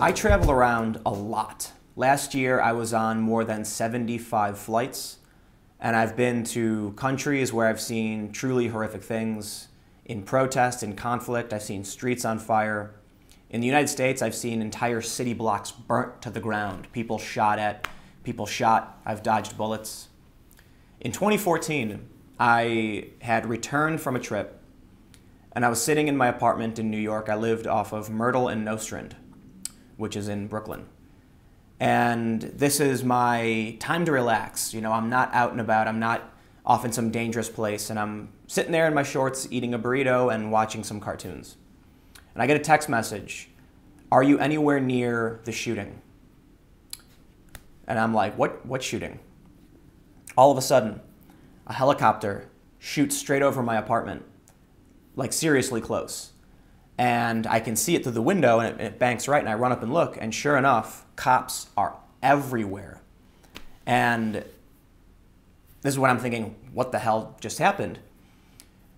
I travel around a lot. Last year I was on more than 75 flights, and I've been to countries where I've seen truly horrific things. In protest, in conflict, I've seen streets on fire. In the United States, I've seen entire city blocks burnt to the ground, people shot at, people shot, I've dodged bullets. In 2014, I had returned from a trip, and I was sitting in my apartment in New York. I lived off of Myrtle and Nostrand, which is in Brooklyn. And this is my time to relax. You know, I'm not out and about, I'm not off in some dangerous place, and I'm sitting there in my shorts eating a burrito and watching some cartoons. And I get a text message, "Are you anywhere near the shooting?" And I'm like, what shooting? All of a sudden, a helicopter shoots straight over my apartment, like seriously close. And I can see it through the window, and it banks right, and I run up and look, and sure enough, cops are everywhere. And this is when I'm thinking, what the hell just happened?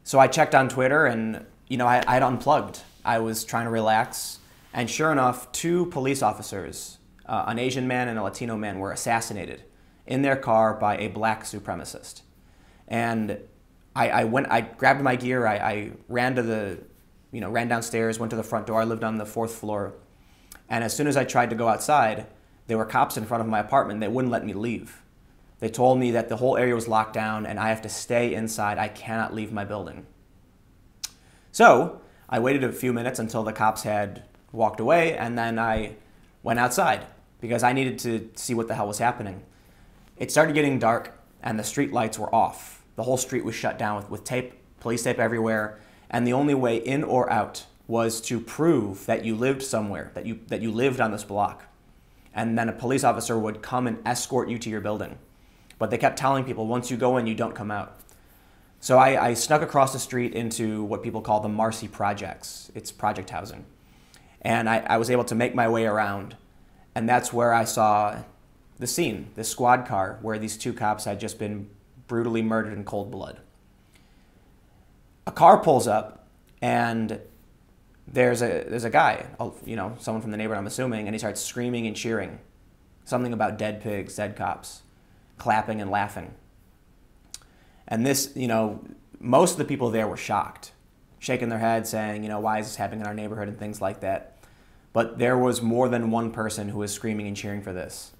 So I checked on Twitter, and I had unplugged. I was trying to relax, and sure enough, two police officers, an Asian man and a Latino man, were assassinated in their car by a black supremacist. And I grabbed my gear, I ran to ran downstairs, went to the front door. I lived on the 4th floor. And as soon as I tried to go outside, there were cops in front of my apartment. They wouldn't let me leave. They told me that the whole area was locked down and I have to stay inside. I cannot leave my building. So I waited a few minutes until the cops had walked away, and then I went outside because I needed to see what the hell was happening. It started getting dark and the street lights were off. The whole street was shut down with tape, police tape everywhere, and the only way in or out was to prove that you lived somewhere, that you lived on this block. And then a police officer would come and escort you to your building. But they kept telling people, once you go in, you don't come out. So I snuck across the street into what people call the Marcy Projects. It's project housing. And I was able to make my way around. And that's where I saw the scene, the squad car, where these two cops had just been brutally murdered in cold blood. A car pulls up, and there's a guy, someone from the neighborhood, I'm assuming, and he starts screaming and cheering. Something about dead pigs, dead cops, clapping and laughing. And this, most of the people there were shocked, shaking their heads, saying, why is this happening in our neighborhood and things like that. But there was more than one person who was screaming and cheering for this.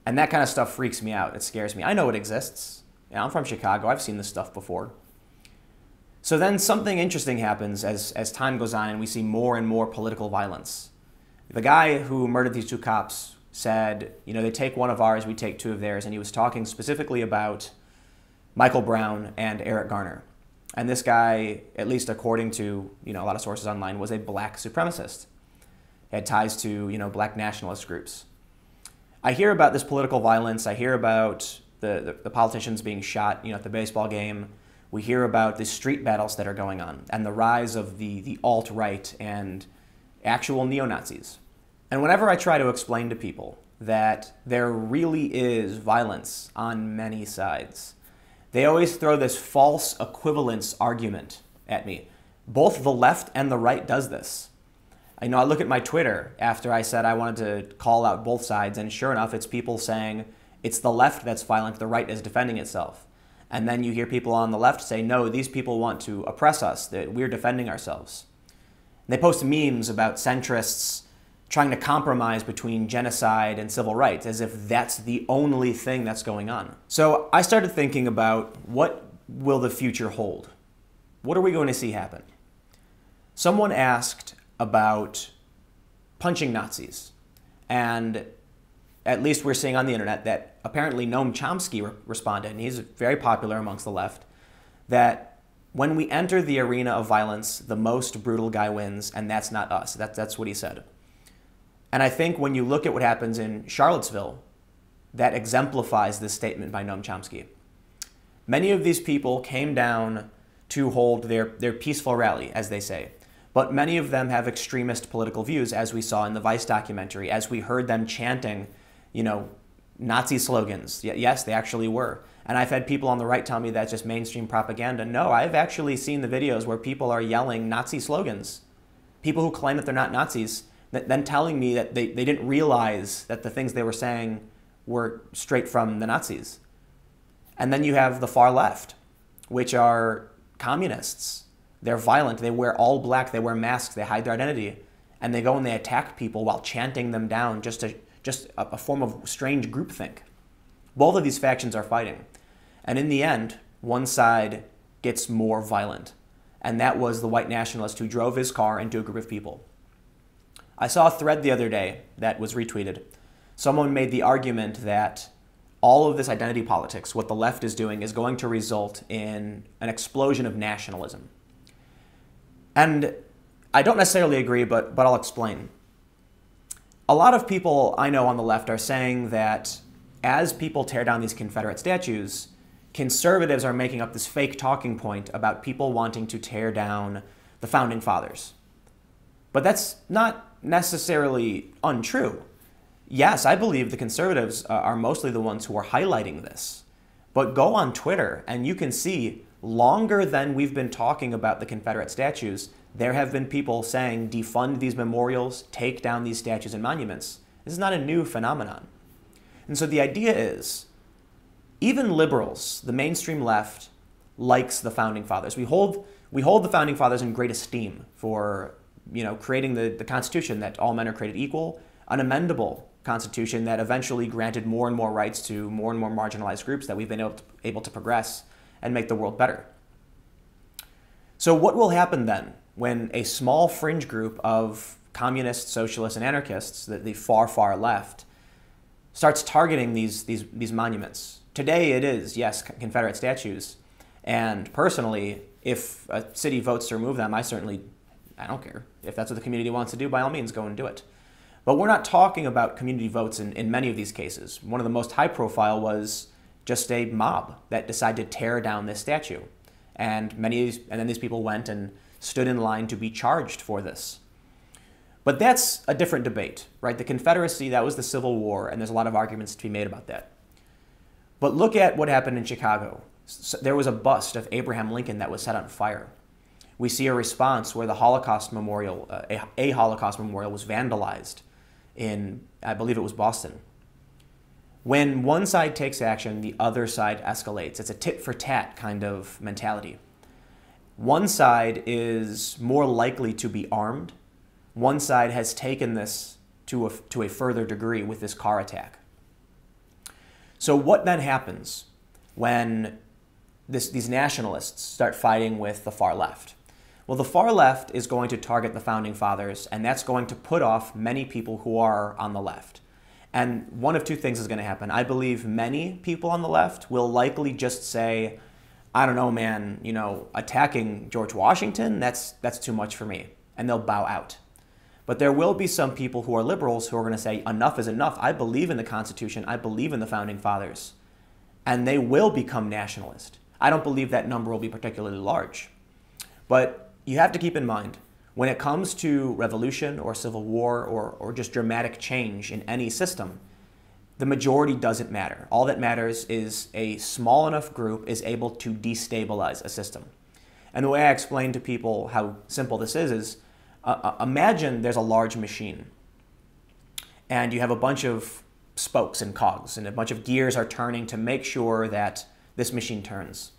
And that kind of stuff freaks me out. It scares me. I know it exists. I'm from Chicago. I've seen this stuff before. So then something interesting happens as time goes on and we see more and more political violence. The guy who murdered these two cops said, they take one of ours, we take two of theirs, and he was talking specifically about Michael Brown and Eric Garner. And this guy, at least according to a lot of sources online, was a black supremacist. He had ties to black nationalist groups. I hear about this political violence. I hear about the politicians being shot at the baseball game. We hear about the street battles that are going on and the rise of the alt-right and actual neo-Nazis. And whenever I try to explain to people that there really is violence on many sides, they always throw this false equivalence argument at me. Both the left and the right does this. I look at my Twitter after I said I wanted to call out both sides, and sure enough, it's people saying it's the left that's violent, the right is defending itself. And then you hear people on the left say, no, these people want to oppress us, that we're defending ourselves. And they post memes about centrists trying to compromise between genocide and civil rights, as if that's the only thing that's going on. So I started thinking about, what will the future hold? What are we going to see happen? Someone asked about punching Nazis. And at least we're seeing on the internet that apparently Noam Chomsky responded, and he's very popular amongst the left, that when we enter the arena of violence, the most brutal guy wins, and that's not us. That's what he said. And I think when you look at what happens in Charlottesville, that exemplifies this statement by Noam Chomsky. Many of these people came down to hold their peaceful rally, as they say. But many of them have extremist political views, as we saw in the Vice documentary, as we heard them chanting, Nazi slogans. Yes, they actually were. And I've had people on the right tell me that's just mainstream propaganda. No, I've actually seen the videos where people are yelling Nazi slogans. People who claim that they're not Nazis, then telling me that they didn't realize that the things they were saying were straight from the Nazis. And then you have the far left, which are communists. They're violent. They wear all black. They wear masks. They hide their identity. And they go and they attack people while chanting them down, just a form of strange groupthink. Both of these factions are fighting. And in the end, one side gets more violent. And that was the white nationalist who drove his car into a group of people. I saw a thread the other day that was retweeted. Someone made the argument that all of this identity politics, what the left is doing, is going to result in an explosion of nationalism. And I don't necessarily agree, but I'll explain. A lot of people I know on the left are saying that as people tear down these Confederate statues, conservatives are making up this fake talking point about people wanting to tear down the Founding Fathers. But that's not necessarily untrue. Yes, I believe the conservatives are mostly the ones who are highlighting this. But go on Twitter and you can see, longer than we've been talking about the Confederate statues, there have been people saying defund these memorials, take down these statues and monuments. This is not a new phenomenon. And so the idea is, even liberals, the mainstream left, likes the Founding Fathers. We hold the Founding Fathers in great esteem for creating the Constitution that all men are created equal, an amendable Constitution that eventually granted more and more rights to more and more marginalized groups that we've been able to progress and make the world better. So what will happen then when a small fringe group of communists, socialists, and anarchists, the far, far left, starts targeting these monuments? Today it is, yes, Confederate statues. And personally, if a city votes to remove them, I don't care. If that's what the community wants to do, by all means, go and do it. But we're not talking about community votes in many of these cases. One of the most high profile was just a mob that decided to tear down this statue. And then these people went and stood in line to be charged for this. But that's a different debate, right? The Confederacy, that was the Civil War, and there's a lot of arguments to be made about that. But look at what happened in Chicago. There was a bust of Abraham Lincoln that was set on fire. We see a response where the Holocaust Memorial, a Holocaust Memorial was vandalized in, I believe it was Boston. When one side takes action, the other side escalates. It's a tit-for-tat kind of mentality. One side is more likely to be armed. One side has taken this to a further degree with this car attack. So what then happens when these nationalists start fighting with the far left? Well, the far left is going to target the Founding Fathers, and that's going to put off many people who are on the left. And one of two things is going to happen. I believe many people on the left will likely just say, I don't know, man, attacking George Washington, that's too much for me. And they'll bow out. But there will be some people who are liberals who are going to say, enough is enough. I believe in the Constitution. I believe in the Founding Fathers. And they will become nationalist. I don't believe that number will be particularly large. But you have to keep in mind, when it comes to revolution or civil war or just dramatic change in any system, the majority doesn't matter. All that matters is a small enough group is able to destabilize a system. And the way I explain to people how simple this is imagine there's a large machine and you have a bunch of spokes and cogs and a bunch of gears are turning to make sure that this machine turns.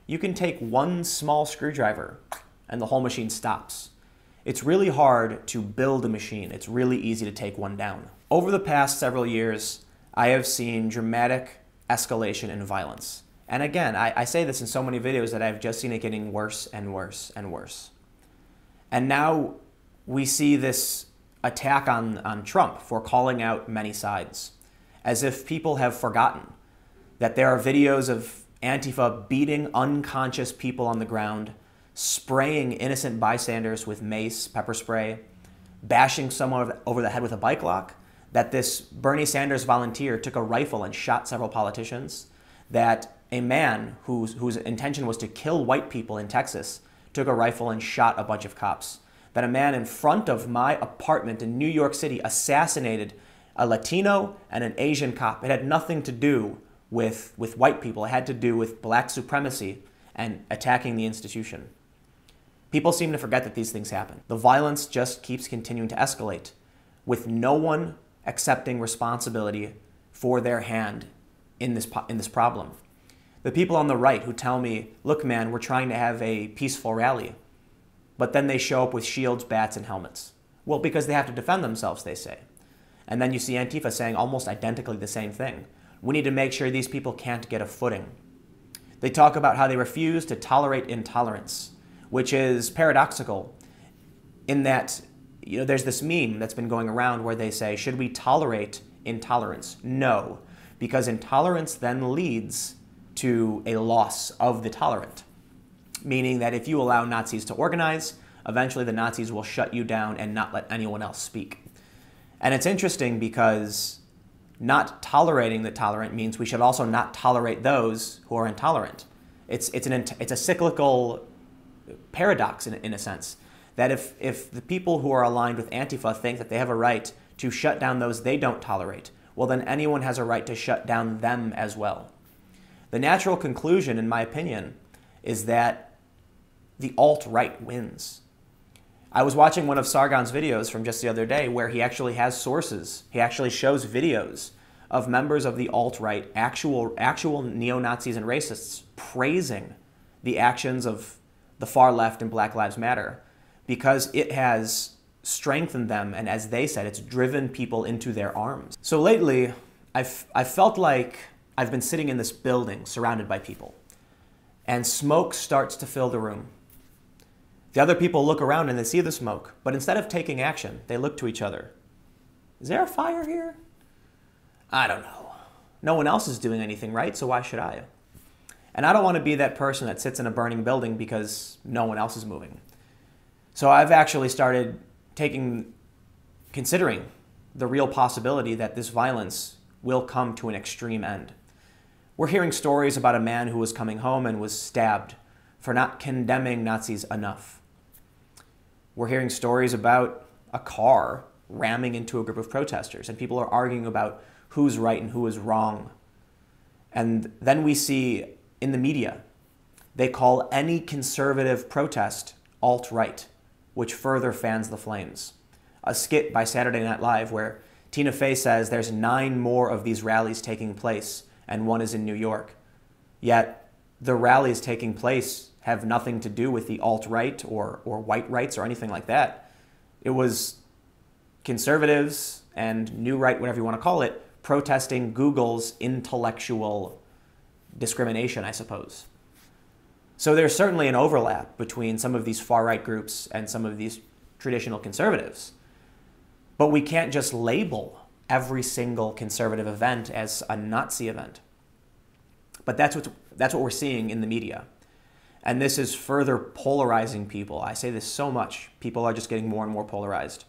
You can take one small screwdriver and the whole machine stops. It's really hard to build a machine. It's really easy to take one down. Over the past several years, I have seen dramatic escalation in violence. And again, I say this in so many videos that I've just seen it getting worse and worse and worse. And now we see this attack on Trump for calling out many sides, as if people have forgotten that there are videos of Antifa beating unconscious people on the ground, spraying innocent bystanders with mace, pepper spray, bashing someone over the head with a bike lock, that this Bernie Sanders volunteer took a rifle and shot several politicians, that a man whose intention was to kill white people in Texas took a rifle and shot a bunch of cops, that a man in front of my apartment in New York City assassinated a Latino and an Asian cop. It had nothing to do with white people. It had to do with black supremacy and attacking the institution. People seem to forget that these things happen. The violence just keeps continuing to escalate. with no one accepting responsibility for their hand in this problem. The people on the right who tell me, look man, we're trying to have a peaceful rally, but then they show up with shields, bats, and helmets. Well, because they have to defend themselves, they say. And then you see Antifa saying almost identically the same thing. We need to make sure these people can't get a footing. They talk about how they refuse to tolerate intolerance, which is paradoxical in that, there's this meme that's been going around where they say, should we tolerate intolerance? No, because intolerance then leads to a loss of the tolerant, meaning that if you allow Nazis to organize, eventually the Nazis will shut you down and not let anyone else speak. And it's interesting because not tolerating the tolerant means we should also not tolerate those who are intolerant. It's a cyclical paradox in a sense, that if the people who are aligned with Antifa think that they have a right to shut down those they don't tolerate, well then anyone has a right to shut down them as well. The natural conclusion, in my opinion, is that the alt-right wins. I was watching one of Sargon's videos from just the other day where he actually has sources. He actually shows videos of members of the alt-right, actual neo-Nazis and racists, praising the actions of the far left and Black Lives Matter because it has strengthened them, and as they said, it's driven people into their arms. So lately, I've felt like I've been sitting in this building surrounded by people, and smoke starts to fill the room. The other people look around and they see the smoke, but instead of taking action, they look to each other. Is there a fire here? I don't know. No one else is doing anything right, so why should I? And I don't want to be that person that sits in a burning building because no one else is moving. So I've actually started considering the real possibility that this violence will come to an extreme end. We're hearing stories about a man who was coming home and was stabbed for not condemning Nazis enough. We're hearing stories about a car ramming into a group of protesters, and people are arguing about who's right and who is wrong. And then we see in the media, they call any conservative protest alt-right, which further fans the flames. A skit by Saturday Night Live where Tina Fey says there's 9 more of these rallies taking place, and one is in New York. Yet the rallies taking place have nothing to do with the alt-right or white rights or anything like that. It was conservatives and new right, whatever you want to call it, protesting Google's intellectual discrimination, I suppose. So there's certainly an overlap between some of these far-right groups and some of these traditional conservatives. But we can't just label every single conservative event as a Nazi event. But that's what we're seeing in the media. And this is further polarizing people. I say this so much. People are just getting more and more polarized.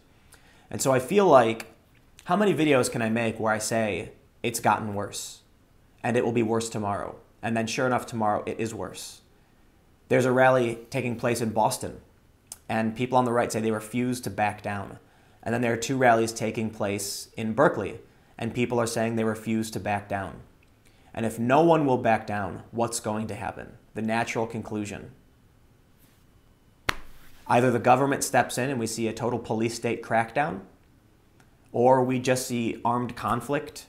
And so I feel like, how many videos can I make where I say, it's gotten worse, and it will be worse tomorrow, and then sure enough, tomorrow it is worse. There's a rally taking place in Boston, and people on the right say they refuse to back down. And then there are 2 rallies taking place in Berkeley, and people are saying they refuse to back down. And if no one will back down, what's going to happen? The natural conclusion. Either the government steps in and we see a total police state crackdown, or we just see armed conflict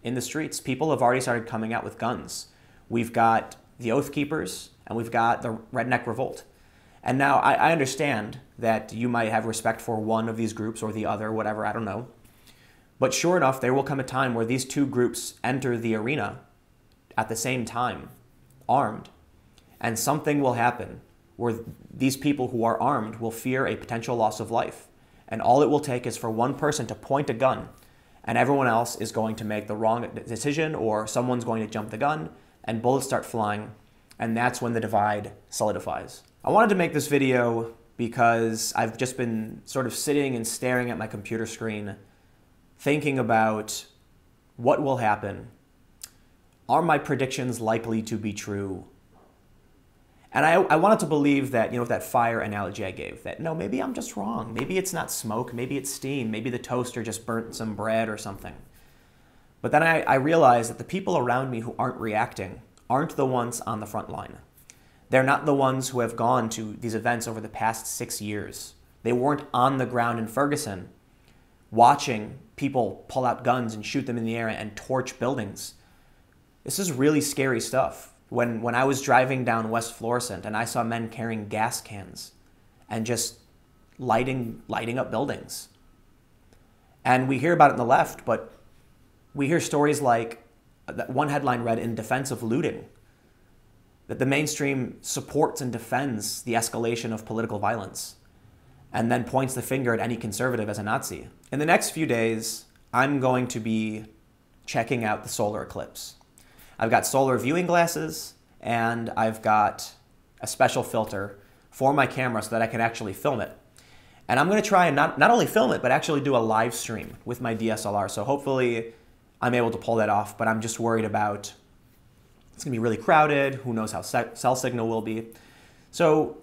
in the streets. People have already started coming out with guns. We've got the Oath Keepers, and we've got the Redneck Revolt. And now I understand that you might have respect for one of these groups or the other, whatever, I don't know. But sure enough, there will come a time where these 2 groups enter the arena at the same time, armed, and something will happen where these people who are armed will fear a potential loss of life. And all it will take is for one person to point a gun, and everyone else is going to make the wrong decision, or someone's going to jump the gun, and bullets start flying, and that's when the divide solidifies. I wanted to make this video because I've just been sort of sitting and staring at my computer screen, thinking about what will happen. Are my predictions likely to be true? And I wanted to believe that, that fire analogy I gave, that no, maybe I'm just wrong. Maybe it's not smoke, maybe it's steam, maybe the toaster just burnt some bread or something. But then I realized that the people around me who aren't reacting aren't the ones on the front line. They're not the ones who have gone to these events over the past 6 years. They weren't on the ground in Ferguson watching people pull out guns and shoot them in the air and torch buildings. This is really scary stuff. When I was driving down West Florissant and I saw men carrying gas cans and just lighting up buildings. And we hear about it in the left, but we hear stories like that one headline read, "In defense of looting," that the mainstream supports and defends the escalation of political violence and then points the finger at any conservative as a Nazi. In the next few days, I'm going to be checking out the solar eclipse. I've got solar viewing glasses and I've got a special filter for my camera so that I can actually film it. And I'm going to try and not only film it, but actually do a live stream with my DSLR. So hopefully I'm able to pull that off, but I'm just worried about it's going to be really crowded. Who knows how cell signal will be. So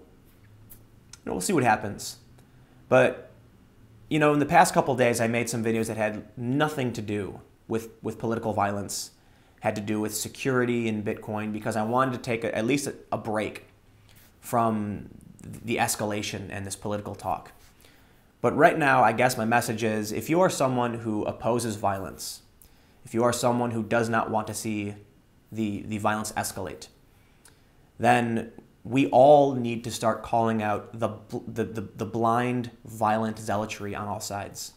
we'll see what happens. But in the past couple days, I made some videos that had nothing to do with political violence, had to do with security and Bitcoin, because I wanted to take at least a break from the escalation and this political talk. But right now, I guess my message is, if you are someone who opposes violence, if you are someone who does not want to see the violence escalate, then we all need to start calling out the blind, violent zealotry on all sides.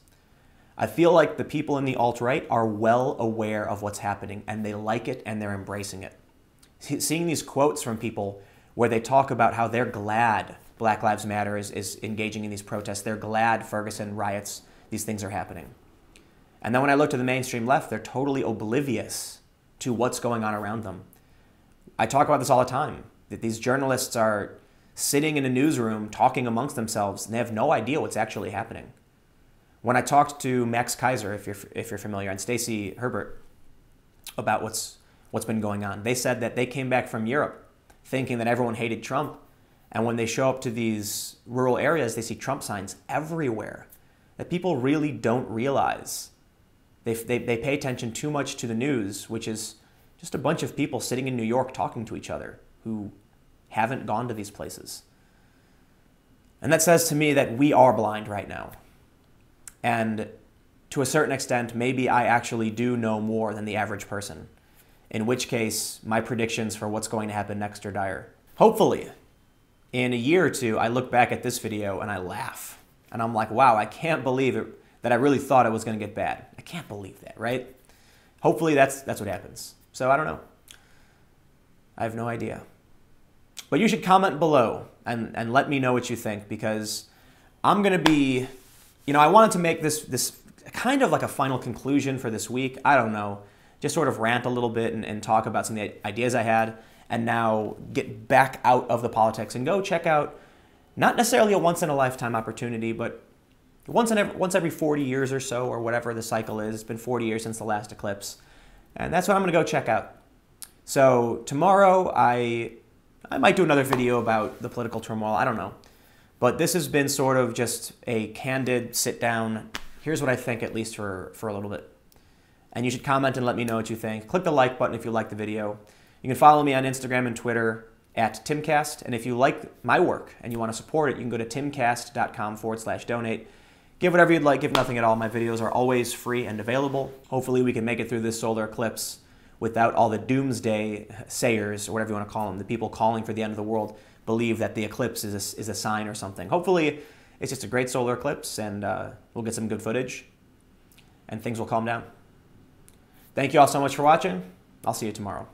I feel like the people in the alt-right are well aware of what's happening, and they like it, and they're embracing it. Seeing these quotes from people where they talk about how they're glad Black Lives Matter is engaging in these protests, they're glad Ferguson riots, these things are happening. And then when I look to the mainstream left, they're totally oblivious to what's going on around them. I talk about this all the time, that these journalists are sitting in a newsroom talking amongst themselves, and they have no idea what's actually happening. When I talked to Max Kaiser, if you're familiar, and Stacey Herbert about what's been going on, they said that they came back from Europe thinking that everyone hated Trump, and when they show up to these rural areas, they see Trump signs everywhere that people really don't realize. They pay attention too much to the news, which is just a bunch of people sitting in New York talking to each other who haven't gone to these places. And that says to me that we are blind right now. And to a certain extent, maybe I actually do know more than the average person, in which case my predictions for what's going to happen next are dire. Hopefully, in a year or two, I look back at this video and I laugh. And I'm like, wow, I can't believe it, that I really thought it was going to get bad. I can't believe that, right? Hopefully that's what happens. So I don't know. I have no idea. But you should comment below and let me know what you think, because I'm going to be, I wanted to make this kind of like a final conclusion for this week. I don't know. Just sort of rant a little bit and talk about some of the ideas I had, and now get back out of the politics and go check out, not necessarily a once-in-a-lifetime opportunity, but once every 40 years or so, or whatever the cycle is. It's been 40 years since the last eclipse. And that's what I'm going to go check out. So tomorrow, I might do another video about the political turmoil. I don't know. But this has been sort of just a candid sit-down. Here's what I think, at least for a little bit. And you should comment and let me know what you think. Click the like button if you like the video. You can follow me on Instagram and Twitter at Timcast. And if you like my work and you want to support it, you can go to timcast.com/donate. Give whatever you'd like, give nothing at all. My videos are always free and available. Hopefully we can make it through this solar eclipse without all the doomsday sayers, or whatever you want to call them, the people calling for the end of the world, believe that the eclipse is a sign or something. Hopefully it's just a great solar eclipse, and we'll get some good footage and things will calm down. Thank you all so much for watching. I'll see you tomorrow.